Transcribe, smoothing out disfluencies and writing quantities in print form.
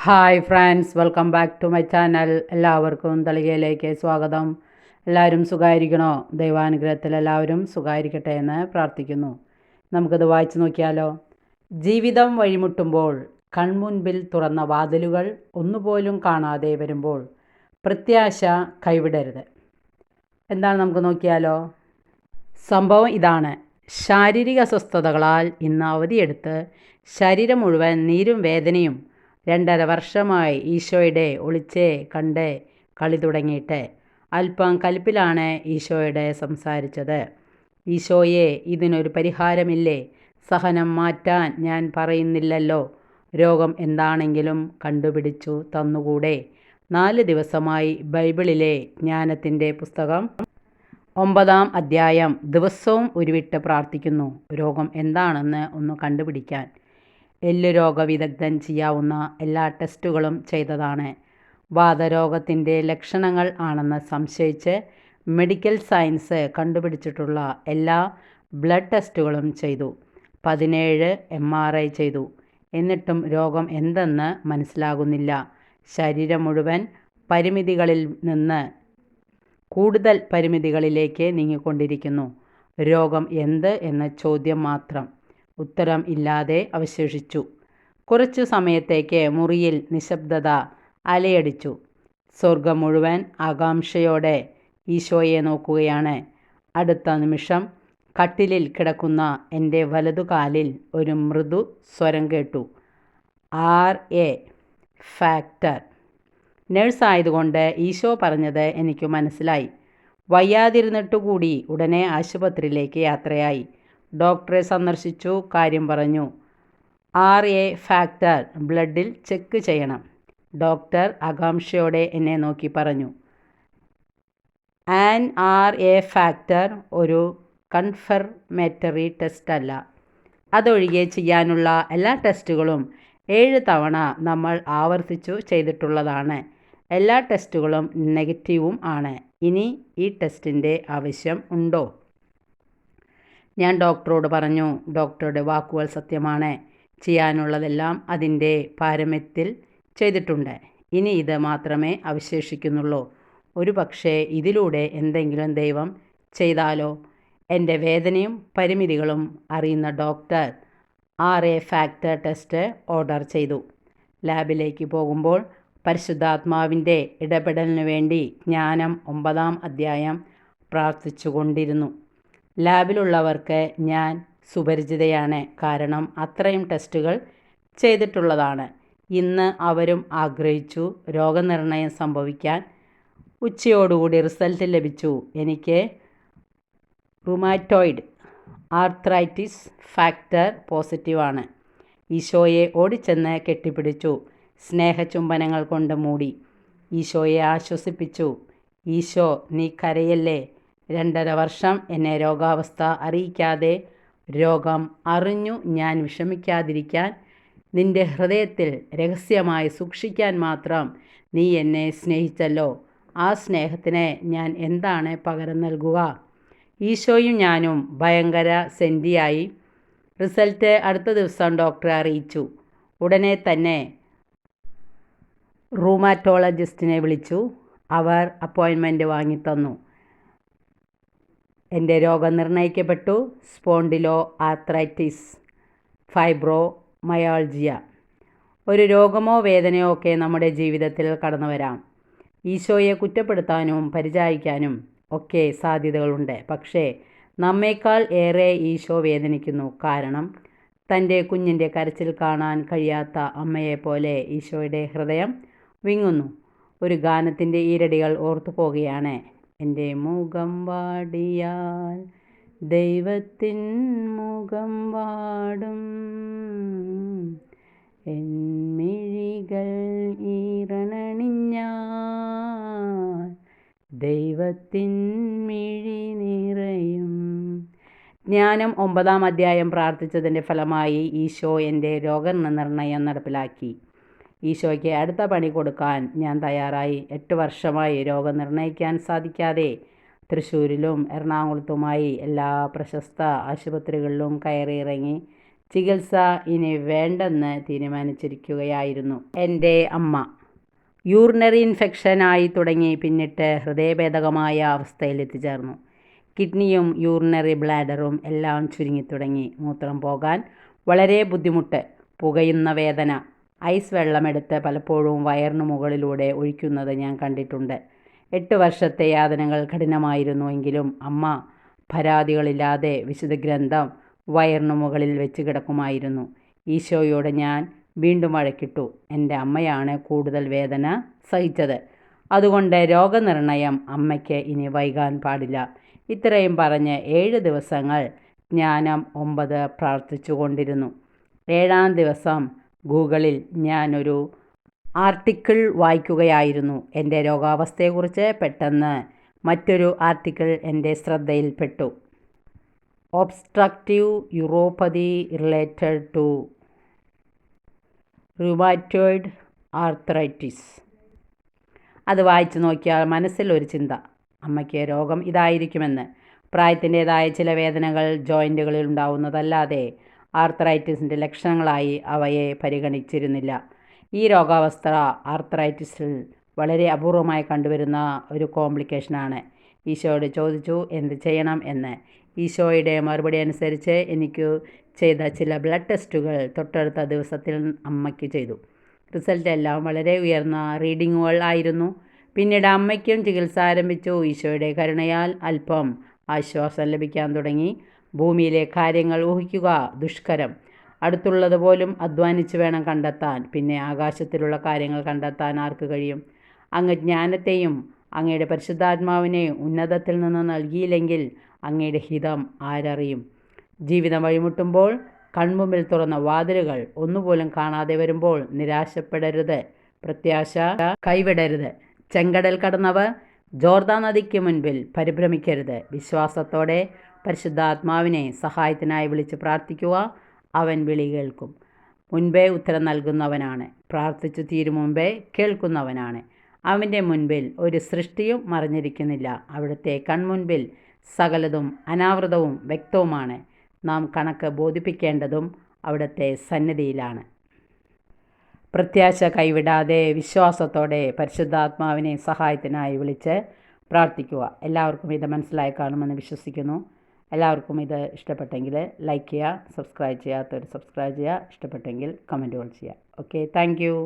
Hi friends, welcome back to my channel. എല്ലാവർക്കും തളികയിലേക്ക് സ്വാഗതം. എല്ലാവരും സുഖമായിരിക്കണോ? ദൈവാനുഗ്രഹത്തിൽ എല്ലാവരും സുഖമായിരിക്കട്ടെ എന്ന് പ്രാർത്ഥിക്കുന്നു. നമുക്കത് വായിച്ചു നോക്കിയാലോ. ജീവിതം വഴിമുട്ടുമ്പോൾ കൺമുൻപിൽ തുറന്ന വാതിലുകൾ ഒന്നുപോലും കാണാതെ വരുമ്പോൾ പ്രത്യാശ കൈവിടരുത്. എന്താണ് നമുക്ക് നോക്കിയാലോ. സംഭവം ഇതാണ്. ശാരീരിക അസ്വസ്ഥതകളാൽ ഇന്ന് അവധിയെടുത്ത് ശരീരം മുഴുവൻ നീരും വേദനയും 2.5 വർഷമായി ഈശോയുടെ ഒളിച്ചേ കണ്ട് കളി തുടങ്ങിയിട്ട് അല്പം കലിപ്പിലാണ് ഈശോയുടെ സംസാരിച്ചത്. ഈശോയെ, ഇതിനൊരു പരിഹാരമില്ലേ? സഹനം മാറ്റാൻ ഞാൻ പറയുന്നില്ലല്ലോ. രോഗം എന്താണെങ്കിലും കണ്ടുപിടിച്ചു തന്നുകൂടെ? 4 ദിവസമായി ബൈബിളിലെ ജ്ഞാനത്തിൻ്റെ പുസ്തകം 9-ാം അധ്യായം ദിവസവും ഉരുവിട്ട് പ്രാർത്ഥിക്കുന്നു രോഗം എന്താണെന്ന് ഒന്ന് കണ്ടുപിടിക്കാൻ. എല്ല് രോഗവിദഗ്ധൻ ചെയ്യാവുന്ന എല്ലാ ടെസ്റ്റുകളും ചെയ്തതാണ്. വാതരോഗത്തിൻ്റെ ലക്ഷണങ്ങൾ ആണെന്ന് സംശയിച്ച് മെഡിക്കൽ സയൻസ് കണ്ടുപിടിച്ചിട്ടുള്ള എല്ലാ ബ്ലഡ് ടെസ്റ്റുകളും ചെയ്തു. 17 MRI ചെയ്തു. എന്നിട്ടും രോഗം എന്തെന്ന് മനസ്സിലാകുന്നില്ല. ശരീരം മുഴുവൻ പരിമിതികളിൽ നിന്ന് കൂടുതൽ പരിമിതികളിലേക്ക് നീങ്ങിക്കൊണ്ടിരിക്കുന്നു. രോഗം എന്ത് എന്ന ചോദ്യം മാത്രം ഉത്തരം ഇല്ലാതെ അവശേഷിച്ചു. കുറച്ചു സമയത്തേക്ക് മുറിയിൽ നിശബ്ദത അലയടിച്ചു. സ്വർഗം മുഴുവൻ ആകാംക്ഷയോടെ ഈശോയെ നോക്കുകയാണ്. അടുത്ത നിമിഷം കട്ടിലിൽ കിടക്കുന്ന എൻ്റെ വലതുകാലിൽ ഒരു മൃദു സ്വരം കേട്ടു. RA factor. നഴ്സായതുകൊണ്ട് ഈശോ പറഞ്ഞത് എനിക്ക് മനസ്സിലായി. വയ്യാതിരുന്നിട്ടുകൂടി ഉടനെ ആശുപത്രിയിലേക്ക് യാത്രയായി. ഡോക്ടറെ സന്ദർശിച്ചു. കാര്യം പറഞ്ഞു. RA ഫാക്ടർ ബ്ലഡിൽ ചെക്ക് ചെയ്യണം. ഡോക്ടർ ആകാംക്ഷയോടെ എന്നെ നോക്കി പറഞ്ഞു. RA ഫാക്ടർ ഒരു കൺഫർമേറ്ററി ടെസ്റ്റ് അല്ല. അതൊഴികെ ചെയ്യാനുള്ള എല്ലാ ടെസ്റ്റുകളും 7 തവണ നമ്മൾ ആവർത്തിച്ചു ചെയ്തിട്ടുള്ളതാണ്. എല്ലാ ടെസ്റ്റുകളും നെഗറ്റീവും ആണ്. ഇനി ഈ ടെസ്റ്റിൻ്റെ ആവശ്യം ഉണ്ടോ? ഞാൻ ഡോക്ടറോട് പറഞ്ഞു. ഡോക്ടറുടെ വാക്കുകൾ സത്യമാണ്. ചെയ്യാനുള്ളതെല്ലാം അതിൻ്റെ പാരമ്യത്തിൽ ചെയ്തിട്ടുണ്ട്. ഇനി ഇത് മാത്രമേ അവശേഷിക്കുന്നുള്ളൂ. ഒരു പക്ഷേ ഇതിലൂടെ എന്തെങ്കിലും ദൈവം ചെയ്താലോ? എൻ്റെ വേദനയും പരിമിതികളും അറിയുന്ന doctor RA factor test order ചെയ്തു. ലാബിലേക്ക് പോകുമ്പോൾ പരിശുദ്ധാത്മാവിൻ്റെ ഇടപെടലിനു വേണ്ടി ജ്ഞാനം 9-ാം അധ്യായം പ്രാർത്ഥിച്ചുകൊണ്ടിരുന്നു. ലാബിലുള്ളവർക്ക് ഞാൻ സുപരിചിതയാണ്. കാരണം അത്രയും ടെസ്റ്റുകൾ ചെയ്തിട്ടുള്ളതാണ്. ഇന്ന് അവരും ആഗ്രഹിച്ചു രോഗനിർണയം സംഭവിക്കാൻ. ഉച്ചയോടുകൂടി റിസൾട്ട് ലഭിച്ചു. എനിക്ക് റുമാറ്റോയിഡ് ആർത്രൈറ്റിസ് ഫാക്ടർ പോസിറ്റീവാണ്. ഈശോയെ ഓടിച്ചെന്ന് കെട്ടിപ്പിടിച്ചു. സ്നേഹചുംബനങ്ങൾ കൊണ്ട് മൂടി. ഈശോയെ ആശ്വസിപ്പിച്ചു. ഈശോ, നീ കരയല്ലേ. 2.5 വർഷം എന്നെ രോഗാവസ്ഥ അറിയിക്കാതെ, രോഗം അറിഞ്ഞു ഞാൻ വിഷമിക്കാതിരിക്കാൻ, നിന്റെ ഹൃദയത്തിൽ രഹസ്യമായി സൂക്ഷിക്കാൻ മാത്രം നീ എന്നെ സ്നേഹിച്ചല്ലോ. ആ സ്നേഹത്തിന് ഞാൻ എന്താണ് പകരം നൽകുക? ഈശോയും ഞാനും ഭയങ്കര സെൻറ്റിയായി. റിസൾട്ട് അടുത്ത ദിവസം ഡോക്ടറെ അറിയിച്ചു. ഉടനെ തന്നെ റൂമാറ്റോളജിസ്റ്റിനെ വിളിച്ചു. അവർ അപ്പോയിൻമെൻറ്റ് വാങ്ങിത്തന്നു. എൻ്റെ രോഗം നിർണയിക്കപ്പെട്ടു. Spondylo arthritis fibromyalgia. ഒരു രോഗമോ വേദനയോ ഒക്കെ നമ്മുടെ ജീവിതത്തിൽ കടന്നു വരാം. ഈശോയെ കുറ്റപ്പെടുത്താനും പരിചയിക്കാനും ഒക്കെ സാധ്യതകളുണ്ട്. പക്ഷേ നമ്മേക്കാൾ ഏറെ ഈശോ വേദനിക്കുന്നു. കാരണം തൻ്റെ കുഞ്ഞിൻ്റെ കരച്ചിൽ കാണാൻ കഴിയാത്ത അമ്മയെപ്പോലെ ഈശോയുടെ ഹൃദയം വിങ്ങുന്നു. ഒരു ഗാനത്തിൻ്റെ ഈരടികൾ ഓർത്തു പോകുകയാണ്. എൻ്റെ മുഖം വാടിയാൽ ദൈവത്തിൻ മുഖം വാടും, എൻ മിഴികൾ ഈറനണിഞ്ഞാൽ ദൈവത്തിൻ മിഴി നിറയും. ജ്ഞാനം 9-ാം അധ്യായം പ്രാർത്ഥിച്ചതിൻ്റെ ഫലമായി ഈശോ എൻ്റെ രോഗനിർണയം നടപ്പിലാക്കി. ഈശോയ്ക്ക് അടുത്ത പണി കൊടുക്കാൻ ഞാൻ തയ്യാറായി. 8 വർഷമായി രോഗം നിർണയിക്കാൻ സാധിക്കാതെ തൃശ്ശൂരിലും എറണാകുളത്തുമായി എല്ലാ പ്രശസ്ത ആശുപത്രികളിലും കയറിയിറങ്ങി ചികിത്സ ഇനി വേണ്ടെന്ന് തീരുമാനിച്ചിരിക്കുകയായിരുന്നു എൻ്റെ അമ്മ. യൂറിനറി ഇൻഫെക്ഷനായി തുടങ്ങി പിന്നിട്ട് ഹൃദയഭേദകമായ അവസ്ഥയിലെത്തിച്ചേർന്നു. കിഡ്നിയും യൂറിനറി ബ്ലാഡറും എല്ലാം ചുരുങ്ങിത്തുടങ്ങി. മൂത്രം പോകാൻ വളരെ ബുദ്ധിമുട്ട്, പുകയുന്ന വേദന. ഐസ് വെള്ളമെടുത്ത് പലപ്പോഴും വയറിനു മുകളിലൂടെ ഒഴിക്കുന്നത് ഞാൻ കണ്ടിട്ടുണ്ട്. 8 വർഷത്തെ യാതനകൾ കഠിനമായിരുന്നു. എങ്കിലും അമ്മ പരാതികളില്ലാതെ വിശുദ്ധ ഗ്രന്ഥം വയറിനു മുകളിൽ വെച്ച് കിടക്കുമായിരുന്നു. ഈശോയോട് ഞാൻ വീണ്ടും വഴക്കിട്ടു. എൻ്റെ അമ്മയാണ് കൂടുതൽ വേദന സഹിച്ചത്. അതുകൊണ്ട് രോഗനിർണയം അമ്മയ്ക്ക് ഇനി വൈകാൻ പാടില്ല. ഇത്രയും പറഞ്ഞ് 7 ദിവസങ്ങൾ ജ്ഞാനം 9 പ്രാർത്ഥിച്ചു കൊണ്ടിരുന്നു. 7-ാം ദിവസം ഗൂഗിളിൽ ഞാനൊരു ആർട്ടിക്കിൾ വായിക്കുകയായിരുന്നു. എൻ്റെ രോഗാവസ്ഥയെക്കുറിച്ച്. പെട്ടെന്ന് മറ്റൊരു ആർട്ടിക്കിൾ എൻ്റെ ശ്രദ്ധയിൽപ്പെട്ടു. Obstructive uropathy related to rheumatoid arthritis. അത് വായിച്ചു നോക്കിയാൽ മനസ്സിൽ ഒരു ചിന്ത, അമ്മയ്ക്ക് രോഗം ഇതായിരിക്കുമെന്ന്. പ്രായത്തിൻ്റേതായ ചില വേദനകൾ ജോയിൻറ്റുകളിൽ ഉണ്ടാവുന്നതല്ലാതെ ആർത്രൈറ്റിസിൻ്റെ ലക്ഷണങ്ങളായി അവയെ പരിഗണിച്ചിരുന്നില്ല. ഈ രോഗാവസ്ഥ ആർത്രൈറ്റിസിൽ വളരെ അപൂർവമായി കണ്ടുവരുന്ന ഒരു കോംപ്ലിക്കേഷനാണ്. ഈശോയോട് ചോദിച്ചു എന്ത് ചെയ്യണം എന്ന്. ഈശോയുടെ മറുപടി അനുസരിച്ച് എനിക്ക് ചെയ്ത ചില ബ്ലഡ് ടെസ്റ്റുകൾ തൊട്ടടുത്ത ദിവസത്തിൽ അമ്മയ്ക്ക് ചെയ്തു. റിസൾട്ട് എല്ലാം വളരെ ഉയർന്ന റീഡിങ്ങുകൾ ആയിരുന്നു. പിന്നീട് അമ്മയ്ക്കും ചികിത്സ ആരംഭിച്ചു. ഈശോയുടെ കരുണയാൽ അല്പം ആശ്വാസം ലഭിക്കാൻ തുടങ്ങി. ഭൂമിയിലെ കാര്യങ്ങൾ ഊഹിക്കുക ദുഷ്കരം. അടുത്തുള്ളതുപോലും അധ്വാനിച്ച് വേണം കണ്ടെത്താൻ. പിന്നെ ആകാശത്തിലുള്ള കാര്യങ്ങൾ കണ്ടെത്താൻ ആർക്ക് കഴിയും? അങ്ങ് ജ്ഞാനത്തെയും അങ്ങയുടെ പരിശുദ്ധാത്മാവിനെയും ഉന്നതത്തിൽ നിന്ന് നൽകിയില്ലെങ്കിൽ അങ്ങയുടെ ഹിതം ആരറിയും? ജീവിതം വഴിമുട്ടുമ്പോൾ, കൺമുമ്പിൽ തുറന്ന വാതിലുകൾ ഒന്നുപോലും കാണാതെ വരുമ്പോൾ നിരാശപ്പെടരുത്. പ്രത്യാശ കൈവിടരുത്. ചെങ്കടൽ കടന്നവർ ജോർദാൻ നദിക്ക് മുൻപിൽ പരിഭ്രമിക്കരുത്. വിശ്വാസത്തോടെ പരിശുദ്ധാത്മാവിനെ സഹായത്തിനായി വിളിച്ച് പ്രാർത്ഥിക്കുക. അവൻ വിളി കേൾക്കും. മുൻപേ ഉത്തരം നൽകുന്നവനാണ്. പ്രാർത്ഥിച്ചു തീരും മുമ്പേ കേൾക്കുന്നവനാണ്. അവൻ്റെ മുൻപിൽ ഒരു സൃഷ്ടിയും മറഞ്ഞിരിക്കുന്നില്ല. അവിടുത്തെ കൺമുൻപിൽ സകലതും അനാവൃതവും വ്യക്തവുമാണ്. നാം കണക്ക് ബോധിപ്പിക്കേണ്ടതും അവിടുത്തെ സന്നിധിയിലാണ്. പ്രത്യാശ കൈവിടാതെ വിശ്വാസത്തോടെ പരിശുദ്ധാത്മാവിനെ സഹായത്തിനായി വിളിച്ച് പ്രാർത്ഥിക്കുക. എല്ലാവർക്കും ഇത് മനസ്സിലായി കാണുമെന്ന് വിശ്വസിക്കുന്നു. എല്ലാവർക്കും ഇത് ഇഷ്ടപ്പെട്ടെങ്കിൽ ലൈക്ക് ചെയ്യുക, സബ്സ്ക്രൈബ് ചെയ്യാത്തവർ സബ്സ്ക്രൈബ് ചെയ്യുക, ഇഷ്ടപ്പെട്ടെങ്കിൽ കമൻറ്റുകൾ ചെയ്യുക. Okay, thank you.